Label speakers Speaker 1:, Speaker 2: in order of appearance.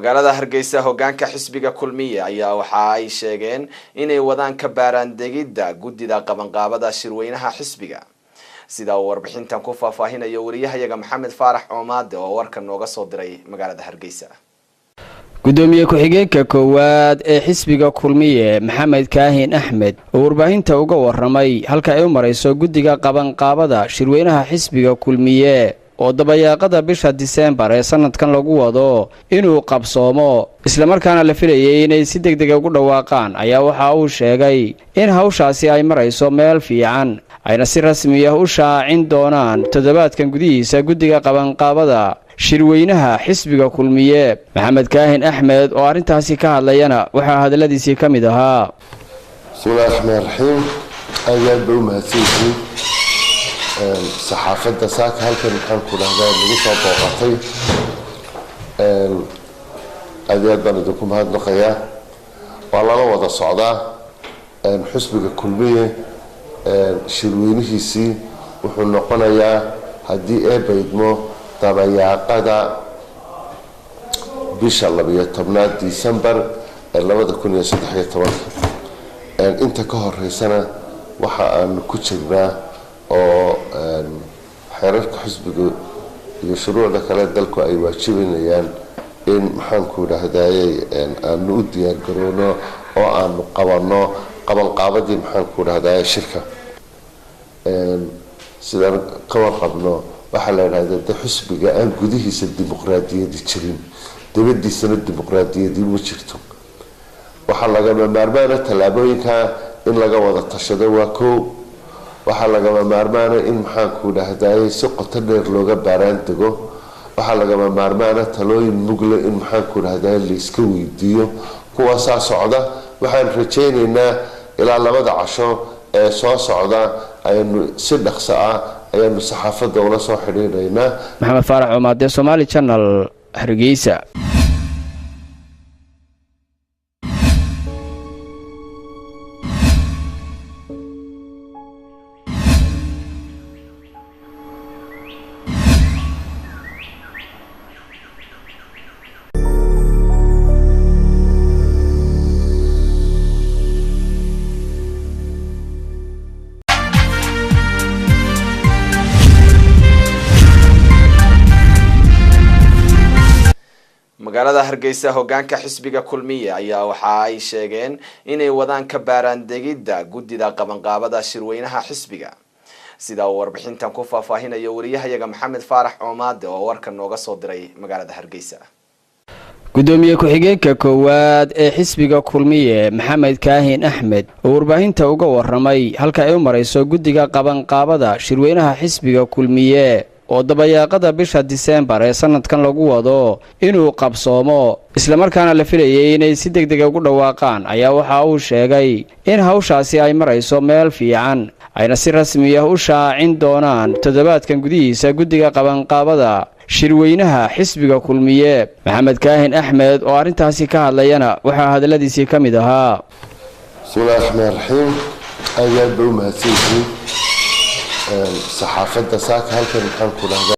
Speaker 1: magaalada Hargeysa hoggaanka xisbiga kulmiye ayaa waxa ay sheegeen inay wadaan ka baaraan degida gudida qabanqaabada shirweynaha xisbiga sida warbixintan ku faahfaahinayo wariyahayaga Maxamed Faarax Oomaade oo warka nooga soo diray magaalada Hargeysa.
Speaker 2: gudoomiye ku-xigeenka koowaad ee xisbiga kulmiye Maxamed Kaahin Axmed oo warbaahinta uga waramay halka ay u marayso gudiga qabanqaabada shirweynaha xisbiga kulmiye oo dabayaaqada bisha December ee sanadkan lagu wado inuu qabsoomo isla markaana la filayay inay si degdeg ah ugu dhawaaqaan ayaa waxa uu sheegay in hawshaasi ay marayso meel fiican ayna si rasmi ah u shaacin doonaan toddobaadkan gudihiisa gudiga qabanqaabada shirweynaha xisbiga kulmiye. Maxamed Kaahin Axmed oo arintaasi ka hadlayana waxa hadaladiisii kamid ahaa
Speaker 3: bismillahir rahmaanir rahiim ayaa buu mahadsanyihiin saxaafadda saaka halkan waxaan ku dhahdaa lagu soo booqatay adeer baan idinku mahadnaqayaa waa lala wada socdaa xisbiga kulmiye shirweynihiisii wuxuu noqonayaa haddii ay baydmo dabayaaqada bisha 12 December 2013 inta ka horeysana waxa aan ku jirnaa oo xeerarka xisbiga iyo shuruucda kale dalku ay waajibinayaan in maxaan ku dhahdaayay aan u diyaar garoono oo aan qabanno qabanqaabadii maxaan ku dhahdaayay shirka sida ka warqabno waxa la yiraahdaa xisbiga aan gudihiisa dimuqraadiyadda jirin dibadiisana dimuqraadiyadda ma jirto waxa laga maarmaana talaabooyinka in laga wada tashado waa koow waxa laga maarmaana in maxaan ku dhahdaayay si qoto dheer looga baaraan dego waxa laga maarmaana talooyin mugle in maxaan ku dhahdaayay la iska weydiiyo kuwa socda waxaan rajaynaynaa ilaa labada casho ee soo socda aynu si dhaqso ah aynu saxaafadda ula soo xiriireynaa.
Speaker 2: Maxamed Faarax Oomaade, Somali Channel, Hargeysa.
Speaker 1: magaalada Hargeysa hoggaanka xisbiga kulmiye ayaa waxa ay sheegeen inay wadaan ka baaraan degida gudida qabanqaabada shirweynaha xisbiga sida warbixintan ku faahfaahinayo wariyahayaga Maxamed Faarax Oomaade oo warka nooga soo diray magaalada Hargeysa.
Speaker 2: gudoomiye ku-xigeenka koowaad ee xisbiga kulmiye Maxamed Kaahin Axmed oo warbaahinta uga waramay halka ay u marayso gudiga qabanqaabada shirweynaha xisbiga kulmiye oo dabayaaqada bisha December ee sanadkan lagu wado inuu qabsoomo isla markaana la filayay inay si degdeg ah ugu dhawaaqaan ayaa waxa uu sheegay in hawshaasi ay marayso meel fiican ayna si rasmi ah u shaacin doonaan toddobaadkan gudihiisa gudiga qabanqaabada shirweynaha xisbiga kulmiye. Maxamed Kaahin Axmed oo arintaasi ka hadlayana waxa hadaladiisii kamid ahaa
Speaker 3: bismillahir rahmaanir rahiim ayaa buu mahadsanyihiin saxaafadda saaka halkan waxaan ku dhahdaa